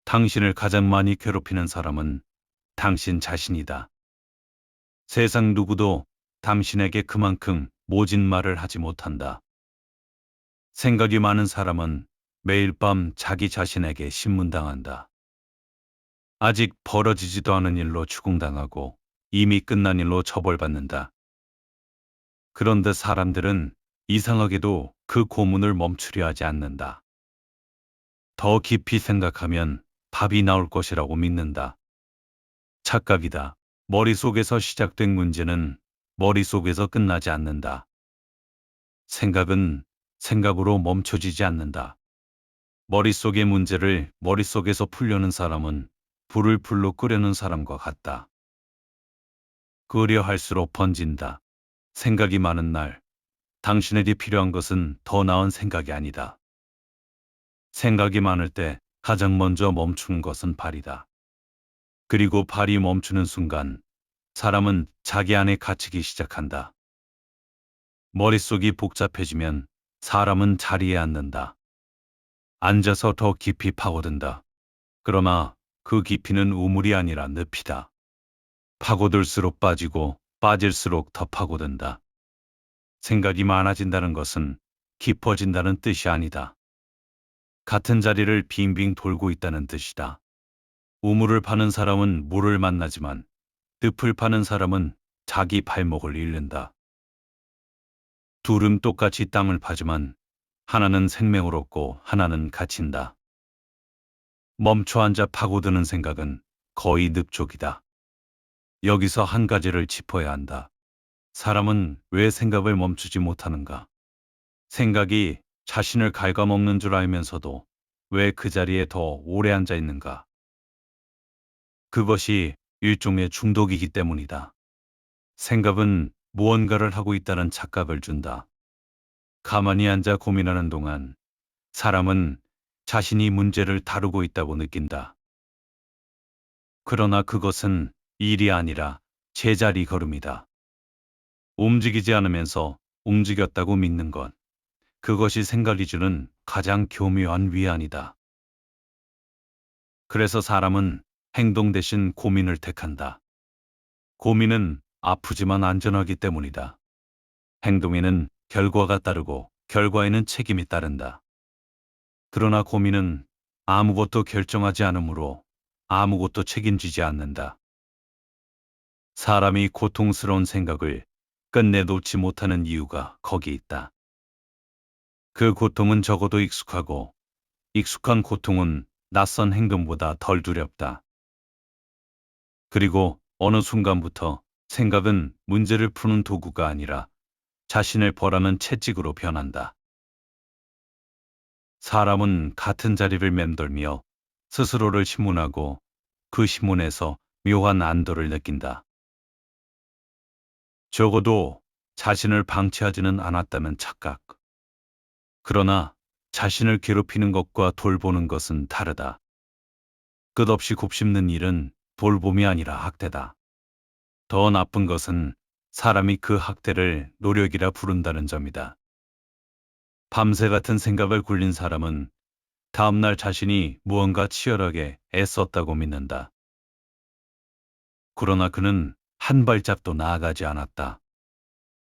당신을 가장 많이 괴롭히는 사람은 당신 자신이다. 세상 누구도 당신에게 그만큼 모진 말을 하지 못한다. 생각이 많은 사람은 매일 밤 자기 자신에게 신문당한다. 아직 벌어지지도 않은 일로 추궁당하고 이미 끝난 일로 처벌받는다. 그런데 사람들은 이상하게도 그 고문을 멈추려 하지 않는다. 더 깊이 생각하면 답이 나올 것이라고 믿는다. 착각이다. 머릿속에서 시작된 문제는 머릿속에서 끝나지 않는다. 생각은 생각으로 멈춰지지 않는다. 머릿속의 문제를 머릿속에서 풀려는 사람은 불을 불로 끄려는 사람과 같다. 끄려 할수록 번진다. 생각이 많은 날, 당신에게 필요한 것은 더 나은 생각이 아니다. 생각이 많을 때 가장 먼저 멈추는 것은 발이다. 그리고 발이 멈추는 순간 사람은 자기 안에 갇히기 시작한다. 머릿속이 복잡해지면 사람은 자리에 앉는다. 앉아서 더 깊이 파고든다. 그러나 그 깊이는 우물이 아니라 늪이다. 파고들수록 빠지고 빠질수록 더 파고든다. 생각이 많아진다는 것은 깊어진다는 뜻이 아니다. 같은 자리를 빙빙 돌고 있다는 뜻이다. 우물을 파는 사람은 물을 만나지만 늪을 파는 사람은 자기 발목을 잃는다. 둘은 똑같이 땅을 파지만 하나는 생명을 얻고 하나는 갇힌다. 멈춰 앉아 파고드는 생각은 거의 늪쪽이다. 여기서 한 가지를 짚어야 한다. 사람은 왜 생각을 멈추지 못하는가? 생각이 자신을 갉아먹는 줄 알면서도 왜 그 자리에 더 오래 앉아 있는가? 그것이 일종의 중독이기 때문이다. 생각은 무언가를 하고 있다는 착각을 준다. 가만히 앉아 고민하는 동안 사람은 자신이 문제를 다루고 있다고 느낀다. 그러나 그것은 일이 아니라 제자리 걸음이다. 움직이지 않으면서 움직였다고 믿는 것. 그것이 생각이 주는 가장 교묘한 위안이다. 그래서 사람은 행동 대신 고민을 택한다. 고민은 아프지만 안전하기 때문이다. 행동에는 결과가 따르고 결과에는 책임이 따른다. 그러나 고민은 아무것도 결정하지 않으므로 아무것도 책임지지 않는다. 사람이 고통스러운 생각을 끝내 놓지 못하는 이유가 거기 있다. 그 고통은 적어도 익숙하고 익숙한 고통은 낯선 행동보다 덜 두렵다. 그리고 어느 순간부터 생각은 문제를 푸는 도구가 아니라 자신을 벌하는 채찍으로 변한다. 사람은 같은 자리를 맴돌며 스스로를 심문하고 그 심문에서 묘한 안도를 느낀다. 적어도 자신을 방치하지는 않았다면 착각. 그러나 자신을 괴롭히는 것과 돌보는 것은 다르다. 끝없이 곱씹는 일은 돌봄이 아니라 학대다. 더 나쁜 것은 사람이 그 학대를 노력이라 부른다는 점이다. 밤새 같은 생각을 굴린 사람은 다음날 자신이 무언가 치열하게 애썼다고 믿는다. 그러나 그는 한 발짝도 나아가지 않았다.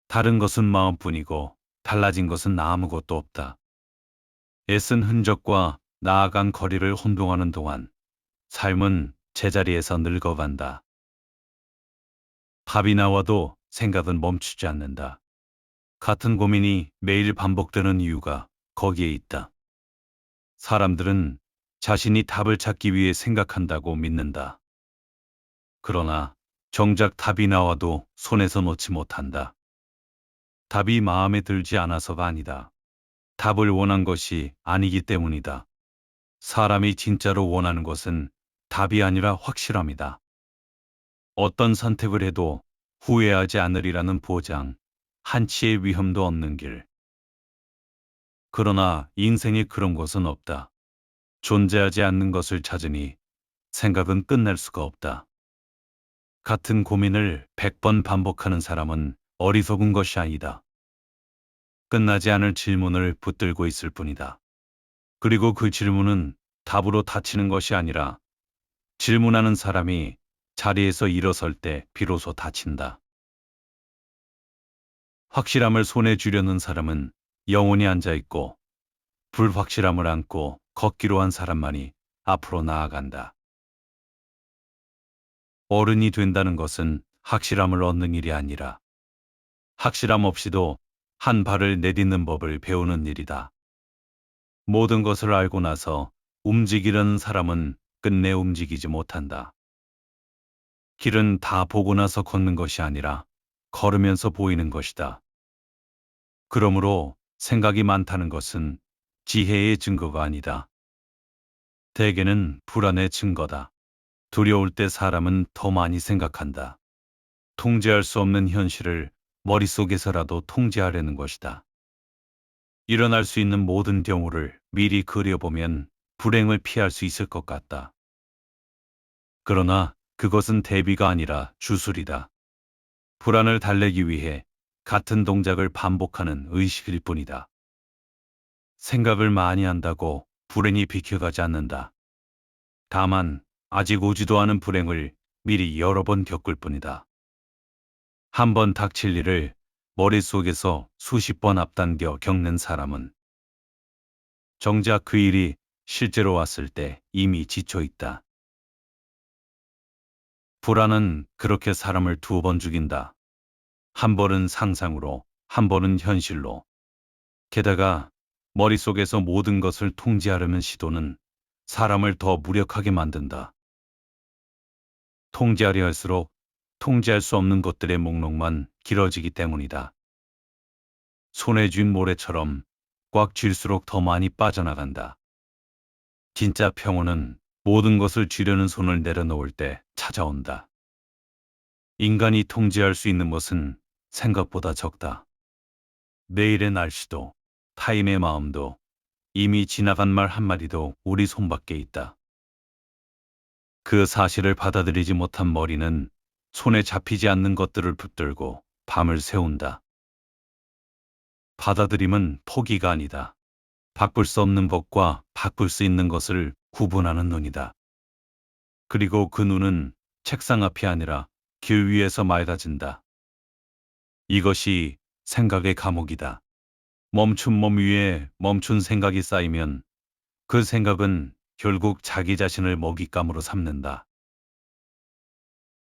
다른 것은 마음뿐이고 달라진 것은 아무것도 없다. 애쓴 흔적과 나아간 거리를 혼동하는 동안 삶은 제자리에서 늙어간다. 답이 나와도 생각은 멈추지 않는다. 같은 고민이 매일 반복되는 이유가 거기에 있다. 사람들은 자신이 답을 찾기 위해 생각한다고 믿는다. 그러나 정작 답이 나와도 손에서 놓지 못한다. 답이 마음에 들지 않아서가 아니다. 답을 원한 것이 아니기 때문이다. 사람이 진짜로 원하는 것은 답이 아니라 확실함이다. 어떤 선택을 해도 후회하지 않으리라는 보장, 한치의 위험도 없는 길. 그러나 인생에 그런 것은 없다. 존재하지 않는 것을 찾으니 생각은 끝낼 수가 없다. 같은 고민을 100번 반복하는 사람은 어리석은 것이 아니다. 끝나지 않을 질문을 붙들고 있을 뿐이다. 그리고 그 질문은 답으로 다치는 것이 아니라 질문하는 사람이 자리에서 일어설 때 비로소 다친다. 확실함을 손에 쥐려는 사람은 영원히 앉아있고 불확실함을 안고 걷기로 한 사람만이 앞으로 나아간다. 어른이 된다는 것은 확실함을 얻는 일이 아니라 확실함 없이도 한 발을 내딛는 법을 배우는 일이다. 모든 것을 알고 나서 움직이려는 사람은 끝내 움직이지 못한다. 길은 다 보고 나서 걷는 것이 아니라 걸으면서 보이는 것이다. 그러므로 생각이 많다는 것은 지혜의 증거가 아니다. 대개는 불안의 증거다. 두려울 때 사람은 더 많이 생각한다. 통제할 수 없는 현실을 머릿속에서라도 통제하려는 것이다. 일어날 수 있는 모든 경우를 미리 그려보면 불행을 피할 수 있을 것 같다. 그러나 그것은 대비가 아니라 주술이다. 불안을 달래기 위해 같은 동작을 반복하는 의식일 뿐이다. 생각을 많이 한다고 불행이 비켜가지 않는다. 다만 아직 오지도 않은 불행을 미리 여러 번 겪을 뿐이다. 한 번 닥칠 일을 머릿속에서 수십 번 앞당겨 겪는 사람은 정작 그 일이 실제로 왔을 때 이미 지쳐 있다. 불안은 그렇게 사람을 두 번 죽인다. 한 번은 상상으로, 한 번은 현실로. 게다가 머릿속에서 모든 것을 통제하려는 시도는 사람을 더 무력하게 만든다. 통제하려 할수록 통제할 수 없는 것들의 목록만 길어지기 때문이다. 손에 쥔 모래처럼 꽉 쥘수록 더 많이 빠져나간다. 진짜 평온은 모든 것을 쥐려는 손을 내려놓을 때 찾아온다. 인간이 통제할 수 있는 것은 생각보다 적다. 내일의 날씨도, 타인의 마음도, 이미 지나간 말 한마디도 우리 손밖에 있다. 그 사실을 받아들이지 못한 머리는 손에 잡히지 않는 것들을 붙들고 밤을 새운다. 받아들임은 포기가 아니다. 바꿀 수 없는 것과 바꿀 수 있는 것을 구분하는 눈이다. 그리고 그 눈은 책상 앞이 아니라 길 위에서 맑아진다. 이것이 생각의 감옥이다. 멈춘 몸 위에 멈춘 생각이 쌓이면 그 생각은 결국 자기 자신을 먹잇감으로 삼는다.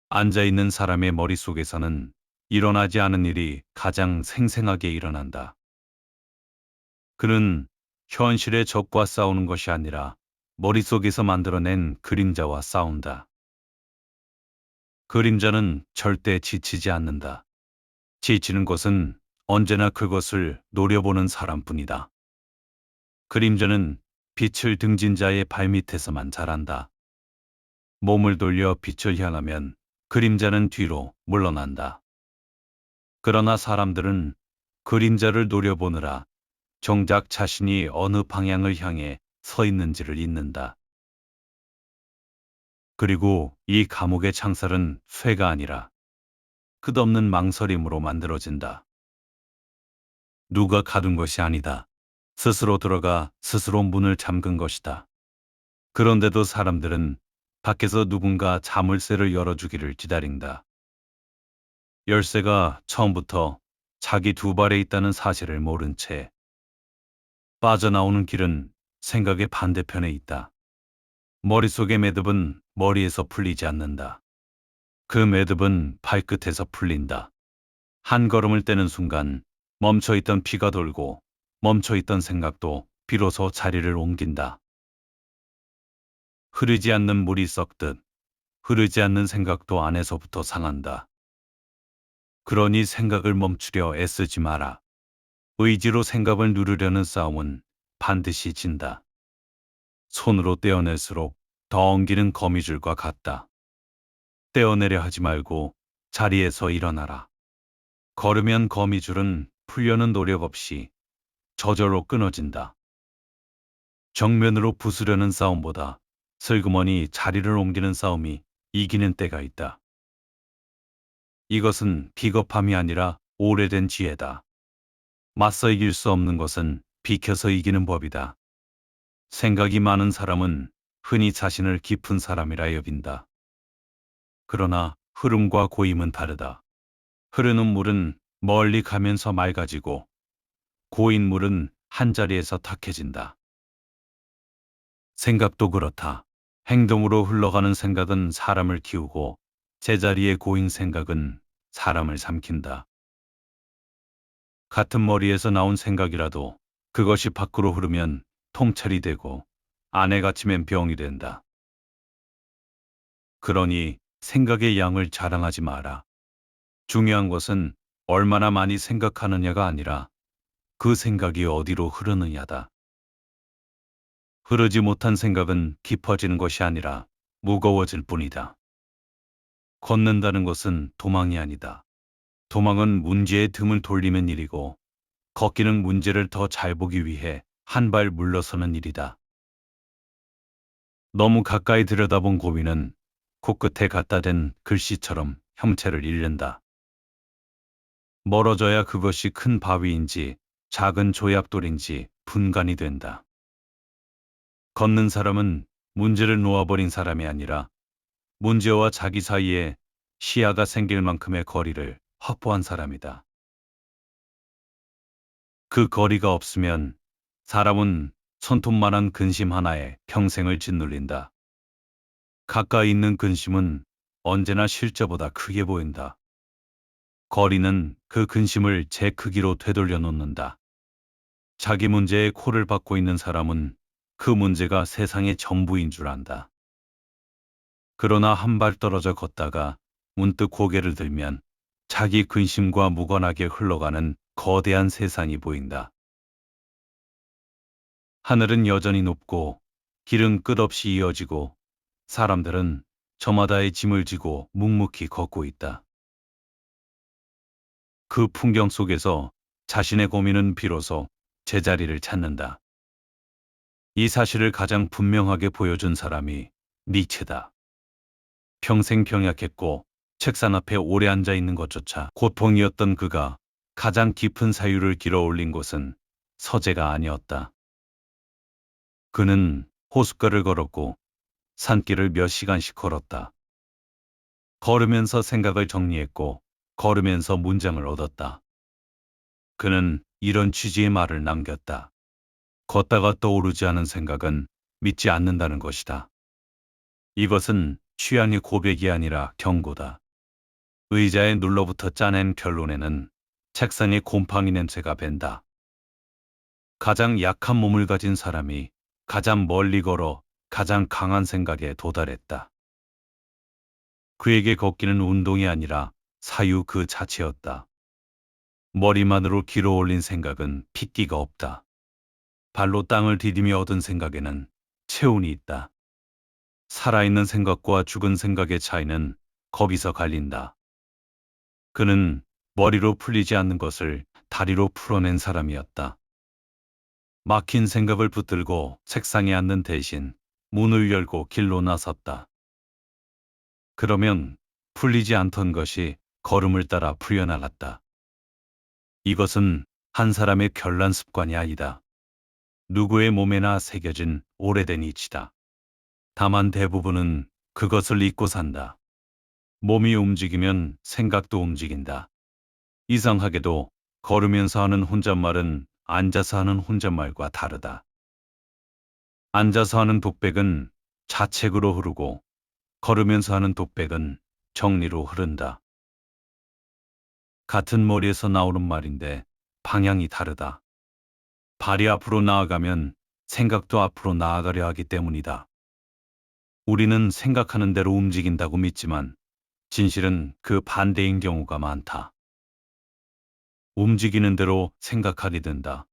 앉아있는 사람의 머릿속에서는 일어나지 않은 일이 가장 생생하게 일어난다. 그는 현실의 적과 싸우는 것이 아니라 머릿속에서 만들어낸 그림자와 싸운다. 그림자는 절대 지치지 않는다. 지치는 것은 언제나 그것을 노려보는 사람뿐이다. 그림자는 빛을 등진 자의 발밑에서만 자란다. 몸을 돌려 빛을 향하면 그림자는 뒤로 물러난다. 그러나 사람들은 그림자를 노려보느라 정작 자신이 어느 방향을 향해 서 있는지를 잊는다. 그리고 이 감옥의 창살은 쇠가 아니라 끝없는 망설임으로 만들어진다. 누가 가둔 것이 아니다. 스스로 들어가 스스로 문을 잠근 것이다. 그런데도 사람들은 밖에서 누군가 자물쇠를 열어주기를 기다린다. 열쇠가 처음부터 자기 두 발에 있다는 사실을 모른 채 빠져나오는 길은 생각의 반대편에 있다. 머릿속의 매듭은 머리에서 풀리지 않는다. 그 매듭은 발끝에서 풀린다. 한 걸음을 떼는 순간 멈춰있던 피가 돌고 멈춰있던 생각도 비로소 자리를 옮긴다. 흐르지 않는 물이 썩듯 흐르지 않는 생각도 안에서부터 상한다. 그러니 생각을 멈추려 애쓰지 마라. 의지로 생각을 누르려는 싸움은 반드시 진다. 손으로 떼어낼수록 더 엉기는 거미줄과 같다. 떼어내려 하지 말고 자리에서 일어나라. 걸으면 거미줄은 풀려는 노력 없이 저절로 끊어진다. 정면으로 부수려는 싸움보다 슬그머니 자리를 옮기는 싸움이 이기는 때가 있다. 이것은 비겁함이 아니라 오래된 지혜다. 맞서 이길 수 없는 것은 비켜서 이기는 법이다. 생각이 많은 사람은 흔히 자신을 깊은 사람이라 여긴다. 그러나 흐름과 고임은 다르다. 흐르는 물은 멀리 가면서 맑아지고 고인 물은 한자리에서 탁해진다. 생각도 그렇다. 행동으로 흘러가는 생각은 사람을 키우고 제자리에 고인 생각은 사람을 삼킨다. 같은 머리에서 나온 생각이라도 그것이 밖으로 흐르면 통찰이 되고 안에 갇히면 병이 된다. 그러니 생각의 양을 자랑하지 마라. 중요한 것은 얼마나 많이 생각하느냐가 아니라 그 생각이 어디로 흐르느냐다. 흐르지 못한 생각은 깊어지는 것이 아니라 무거워질 뿐이다. 걷는다는 것은 도망이 아니다. 도망은 문제의 등을 돌리는 일이고 걷기는 문제를 더 잘 보기 위해 한 발 물러서는 일이다. 너무 가까이 들여다본 고민은 코끝에 갖다 댄 글씨처럼 형체를 잃는다. 멀어져야 그것이 큰 바위인지 작은 조약돌인지 분간이 된다. 걷는 사람은 문제를 놓아버린 사람이 아니라 문제와 자기 사이에 시야가 생길 만큼의 거리를 확보한 사람이다. 그 거리가 없으면 사람은 손톱만한 근심 하나에 평생을 짓눌린다. 가까이 있는 근심은 언제나 실제보다 크게 보인다. 거리는 그 근심을 제 크기로 되돌려 놓는다. 자기 문제에 코를 박고 있는 사람은 그 문제가 세상의 전부인 줄 안다. 그러나 한 발 떨어져 걷다가 문득 고개를 들면 자기 근심과 무관하게 흘러가는 거대한 세상이 보인다. 하늘은 여전히 높고 길은 끝없이 이어지고 사람들은 저마다의 짐을 지고 묵묵히 걷고 있다. 그 풍경 속에서 자신의 고민은 비로소 제자리를 찾는다. 이 사실을 가장 분명하게 보여준 사람이 니체다. 평생 병약했고 책상 앞에 오래 앉아 있는 것조차 고통이었던 그가 가장 깊은 사유를 길어올린 곳은 서재가 아니었다. 그는 호숫가를 걸었고 산길을 몇 시간씩 걸었다. 걸으면서 생각을 정리했고 걸으면서 문장을 얻었다. 그는 이런 취지의 말을 남겼다. 걷다가 떠오르지 않은 생각은 믿지 않는다는 것이다. 이것은 취향의 고백이 아니라 경고다. 의자에 눌러붙어 짜낸 결론에는 책상의 곰팡이 냄새가 밴다. 가장 약한 몸을 가진 사람이 가장 멀리 걸어 가장 강한 생각에 도달했다. 그에게 걷기는 운동이 아니라 사유 그 자체였다. 머리만으로 길어 올린 생각은 핏기가 없다. 발로 땅을 디디며 얻은 생각에는 체온이 있다. 살아있는 생각과 죽은 생각의 차이는 거기서 갈린다. 그는 머리로 풀리지 않는 것을 다리로 풀어낸 사람이었다. 막힌 생각을 붙들고 책상에 앉는 대신 문을 열고 길로 나섰다. 그러면 풀리지 않던 것이 걸음을 따라 풀려나갔다. 이것은 한 사람의 결란 습관이 아니다. 누구의 몸에나 새겨진 오래된 이치다. 다만 대부분은 그것을 잊고 산다. 몸이 움직이면 생각도 움직인다. 이상하게도 걸으면서 하는 혼잣말은 앉아서 하는 혼잣말과 다르다. 앉아서 하는 독백은 자책으로 흐르고 걸으면서 하는 독백은 정리로 흐른다. 같은 머리에서 나오는 말인데 방향이 다르다. 발이 앞으로 나아가면 생각도 앞으로 나아가려 하기 때문이다. 우리는 생각하는 대로 움직인다고 믿지만 진실은 그 반대인 경우가 많다. 움직이는 대로 생각하게 된다.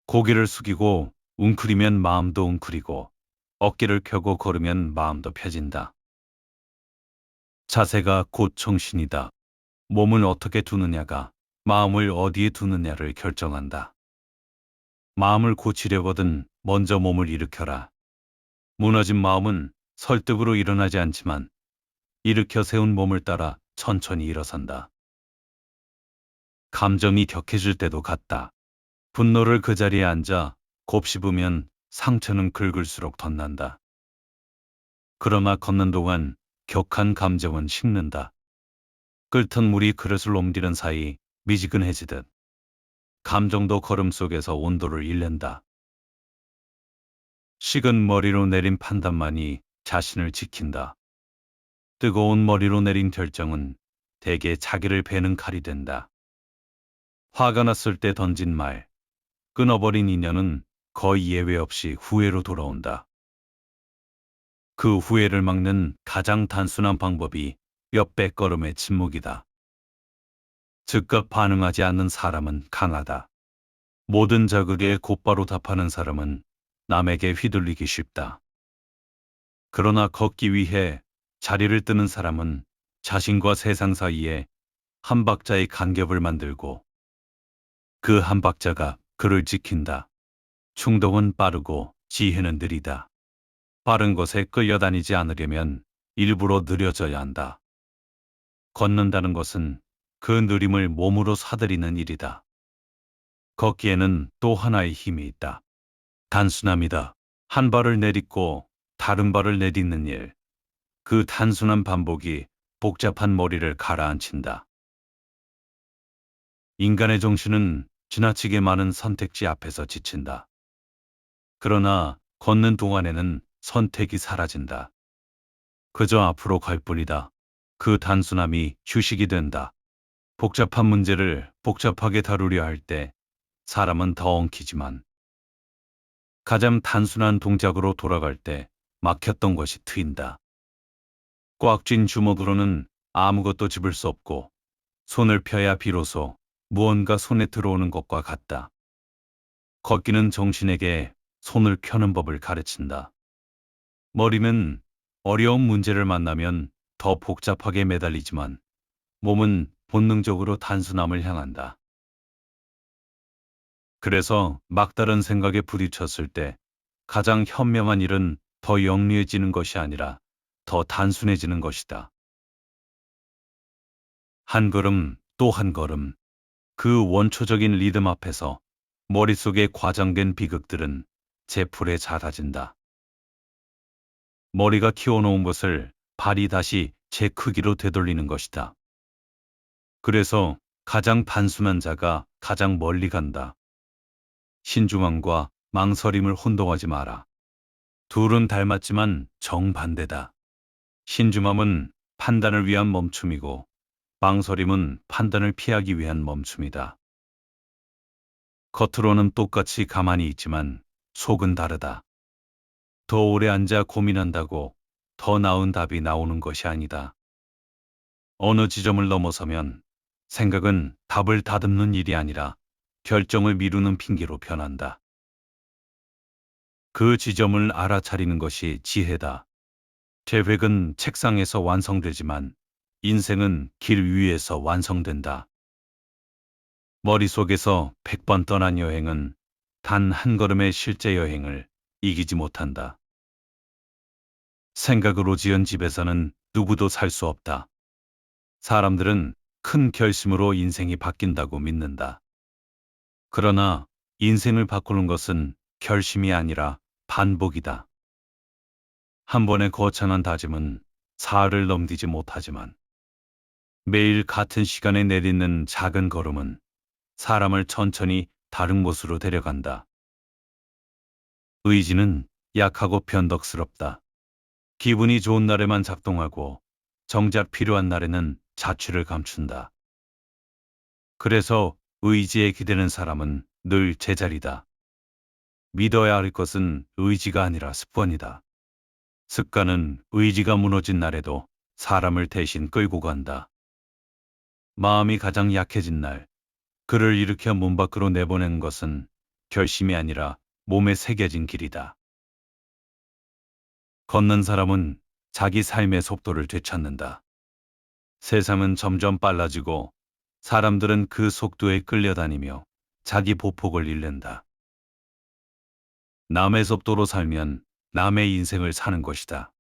고개를 숙이고 웅크리면 마음도 웅크리고 어깨를 펴고 걸으면 마음도 펴진다. 자세가 곧 정신이다. 몸을 어떻게 두느냐가 마음을 어디에 두느냐를 결정한다. 마음을 고치려거든 먼저 몸을 일으켜라. 무너진 마음은 설득으로 일어나지 않지만 일으켜 세운 몸을 따라 천천히 일어선다. 감정이 격해질 때도 같다. 분노를 그 자리에 앉아 곱씹으면 상처는 긁을수록 덧난다. 그러나 걷는 동안 격한 감정은 식는다. 끓던 물이 그릇을 옮기는 사이 미지근해지듯 감정도 걸음 속에서 온도를 잃는다. 식은 머리로 내린 판단만이 자신을 지킨다. 뜨거운 머리로 내린 결정은 대개 자기를 베는 칼이 된다. 화가 났을 때 던진 말, 끊어버린 인연은 거의 예외 없이 후회로 돌아온다. 그 후회를 막는 가장 단순한 방법이 몇백 걸음의 침묵이다. 즉각 반응하지 않는 사람은 강하다. 모든 자극에 곧바로 답하는 사람은 남에게 휘둘리기 쉽다. 그러나 걷기 위해 자리를 뜨는 사람은 자신과 세상 사이에 한 박자의 간격을 만들고 그 한 박자가 그를 지킨다. 충동은 빠르고 지혜는 느리다. 빠른 것에 끌려다니지 않으려면 일부러 느려져야 한다. 걷는다는 것은 그 느림을 몸으로 사들이는 일이다. 걷기에는 또 하나의 힘이 있다. 단순함이다. 한 발을 내딛고 다른 발을 내딛는 일. 그 단순한 반복이 복잡한 머리를 가라앉힌다. 인간의 정신은 지나치게 많은 선택지 앞에서 지친다. 그러나 걷는 동안에는 선택이 사라진다. 그저 앞으로 갈 뿐이다. 그 단순함이 휴식이 된다. 복잡한 문제를 복잡하게 다루려 할 때 사람은 더 엉키지만 가장 단순한 동작으로 돌아갈 때 막혔던 것이 트인다. 꽉 쥔 주먹으로는 아무것도 집을 수 없고 손을 펴야 비로소 무언가 손에 들어오는 것과 같다. 걷기는 정신에게 손을 켜는 법을 가르친다. 머리는 어려운 문제를 만나면 더 복잡하게 매달리지만 몸은 본능적으로 단순함을 향한다. 그래서 막다른 생각에 부딪혔을 때 가장 현명한 일은 더 영리해지는 것이 아니라 더 단순해지는 것이다. 한 걸음 또 한 걸음. 그 원초적인 리듬 앞에서 머릿속에 과장된 비극들은 제풀에 잦아진다. 머리가 키워놓은 것을 발이 다시 제 크기로 되돌리는 것이다. 그래서 가장 단순한 자가 가장 멀리 간다. 신중함과 망설임을 혼동하지 마라. 둘은 닮았지만 정반대다. 신중함은 판단을 위한 멈춤이고 망설임은 판단을 피하기 위한 멈춤이다. 겉으로는 똑같이 가만히 있지만 속은 다르다. 더 오래 앉아 고민한다고 더 나은 답이 나오는 것이 아니다. 어느 지점을 넘어서면 생각은 답을 다듬는 일이 아니라 결정을 미루는 핑계로 변한다. 그 지점을 알아차리는 것이 지혜다. 계획은 책상에서 완성되지만 인생은 길 위에서 완성된다. 머릿속에서 100번 떠난 여행은 단 한 걸음의 실제 여행을 이기지 못한다. 생각으로 지은 집에서는 누구도 살 수 없다. 사람들은 큰 결심으로 인생이 바뀐다고 믿는다. 그러나 인생을 바꾸는 것은 결심이 아니라 반복이다. 한 번의 거창한 다짐은 사흘을 넘기지 못하지만 매일 같은 시간에 내딛는 작은 걸음은 사람을 천천히 다른 곳으로 데려간다. 의지는 약하고 변덕스럽다. 기분이 좋은 날에만 작동하고 정작 필요한 날에는 자취를 감춘다. 그래서 의지에 기대는 사람은 늘 제자리다. 믿어야 할 것은 의지가 아니라 습관이다. 습관은 의지가 무너진 날에도 사람을 대신 끌고 간다. 마음이 가장 약해진 날, 그를 일으켜 문 밖으로 내보내는 것은 결심이 아니라 몸에 새겨진 길이다. 걷는 사람은 자기 삶의 속도를 되찾는다. 세상은 점점 빨라지고 사람들은 그 속도에 끌려다니며 자기 보폭을 잃는다. 남의 속도로 살면 남의 인생을 사는 것이다.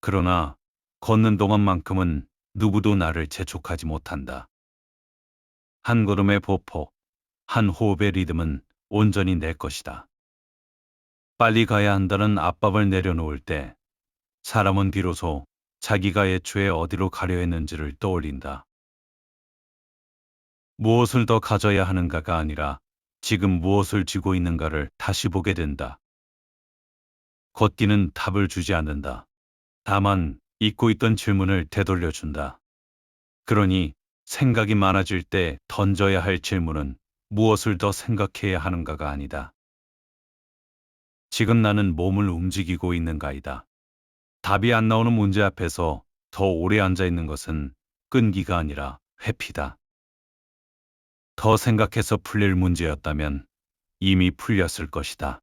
그러나 걷는 동안만큼은 누구도 나를 재촉하지 못한다. 한 걸음의 보폭, 한 호흡의 리듬은 온전히 내 것이다. 빨리 가야 한다는 압박을 내려놓을 때 사람은 비로소 자기가 애초에 어디로 가려 했는지를 떠올린다. 무엇을 더 가져야 하는가가 아니라 지금 무엇을 쥐고 있는가를 다시 보게 된다. 걷기는 답을 주지 않는다. 다만 잊고 있던 질문을 되돌려준다. 그러니 생각이 많아질 때 던져야 할 질문은 무엇을 더 생각해야 하는가가 아니다. 지금 나는 몸을 움직이고 있는가이다. 답이 안 나오는 문제 앞에서 더 오래 앉아 있는 것은 끈기가 아니라 회피다. 더 생각해서 풀릴 문제였다면 이미 풀렸을 것이다.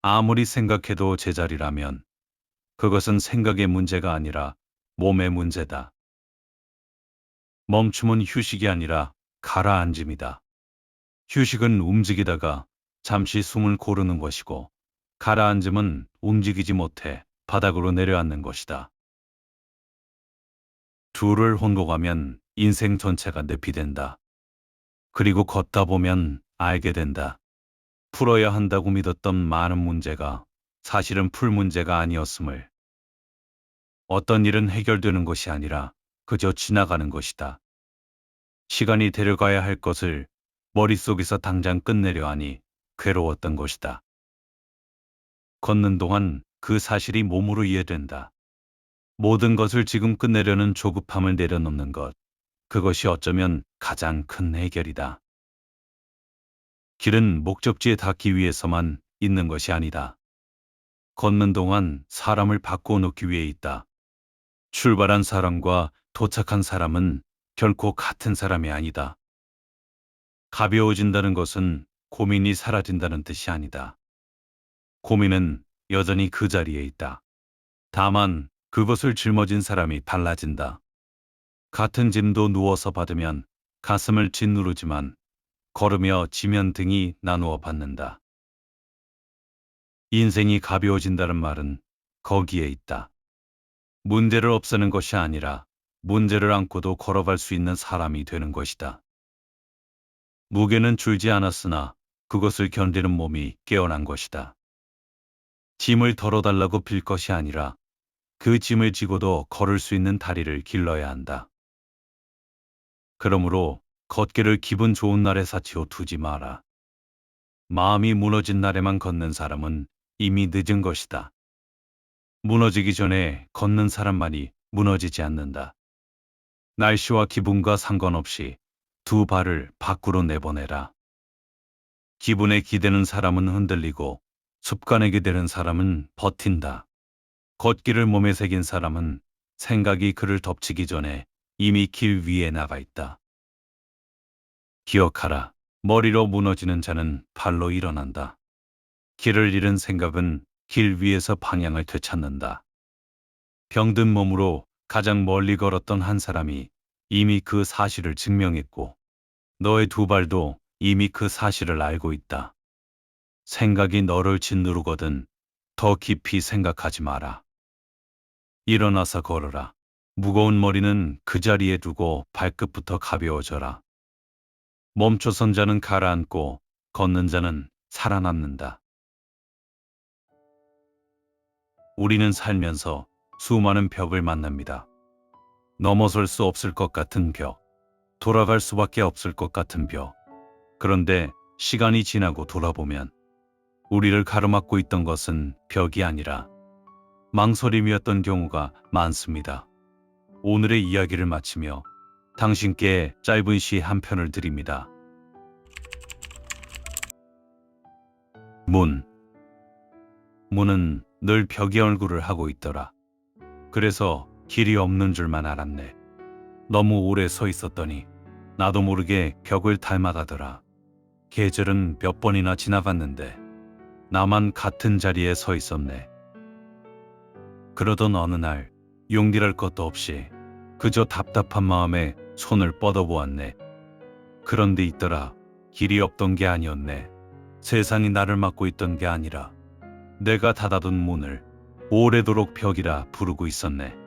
아무리 생각해도 제자리라면 그것은 생각의 문제가 아니라 몸의 문제다. 멈춤은 휴식이 아니라 가라앉음이다. 휴식은 움직이다가 잠시 숨을 고르는 것이고 가라앉음은 움직이지 못해 바닥으로 내려앉는 것이다. 둘을 혼동하면 인생 전체가 늪이 된다. 그리고 걷다 보면 알게 된다. 풀어야 한다고 믿었던 많은 문제가 사실은 풀 문제가 아니었음을. 어떤 일은 해결되는 것이 아니라 그저 지나가는 것이다. 시간이 데려가야 할 것을 머릿속에서 당장 끝내려 하니 괴로웠던 것이다. 걷는 동안 그 사실이 몸으로 이해된다. 모든 것을 지금 끝내려는 조급함을 내려놓는 것. 그것이 어쩌면 가장 큰 해결이다. 길은 목적지에 닿기 위해서만 있는 것이 아니다. 걷는 동안 사람을 바꿔놓기 위해 있다. 출발한 사람과 도착한 사람은 결코 같은 사람이 아니다. 가벼워진다는 것은 고민이 사라진다는 뜻이 아니다. 고민은 여전히 그 자리에 있다. 다만 그것을 짊어진 사람이 달라진다. 같은 짐도 누워서 받으면 가슴을 짓누르지만 걸으며 지면 등이 나누어 받는다. 인생이 가벼워진다는 말은 거기에 있다. 문제를 없애는 것이 아니라 문제를 안고도 걸어갈 수 있는 사람이 되는 것이다. 무게는 줄지 않았으나 그것을 견디는 몸이 깨어난 것이다. 짐을 덜어달라고 빌 것이 아니라 그 짐을 지고도 걸을 수 있는 다리를 길러야 한다. 그러므로 걷기를 기분 좋은 날에 사치로 두지 마라. 마음이 무너진 날에만 걷는 사람은 이미 늦은 것이다. 무너지기 전에 걷는 사람만이 무너지지 않는다. 날씨와 기분과 상관없이 두 발을 밖으로 내보내라. 기분에 기대는 사람은 흔들리고 습관에 기대는 사람은 버틴다. 걷기를 몸에 새긴 사람은 생각이 그를 덮치기 전에 이미 길 위에 나가 있다. 기억하라. 머리로 무너지는 자는 발로 일어난다. 길을 잃은 생각은 길 위에서 방향을 되찾는다. 병든 몸으로 가장 멀리 걸었던 한 사람이 이미 그 사실을 증명했고 너의 두 발도 이미 그 사실을 알고 있다. 생각이 너를 짓누르거든 더 깊이 생각하지 마라. 일어나서 걸어라. 무거운 머리는 그 자리에 두고 발끝부터 가벼워져라. 멈춰선 자는 가라앉고 걷는 자는 살아남는다. 우리는 살면서 수많은 벽을 만납니다. 넘어설 수 없을 것 같은 벽, 돌아갈 수밖에 없을 것 같은 벽. 그런데 시간이 지나고 돌아보면 우리를 가로막고 있던 것은 벽이 아니라 망설임이었던 경우가 많습니다. 오늘의 이야기를 마치며 당신께 짧은 시 한 편을 드립니다. 문은 늘 벽에 얼굴을 하고 있더라. 그래서 길이 없는 줄만 알았네. 너무 오래 서 있었더니 나도 모르게 벽을 닮아가더라. 계절은 몇 번이나 지나갔는데 나만 같은 자리에 서 있었네. 그러던 어느 날 용기랄 것도 없이 그저 답답한 마음에 손을 뻗어보았네. 그런데 있더라. 길이 없던 게 아니었네. 세상이 나를 막고 있던 게 아니라 내가 닫아둔 문을 오래도록 벽이라 부르고 있었네.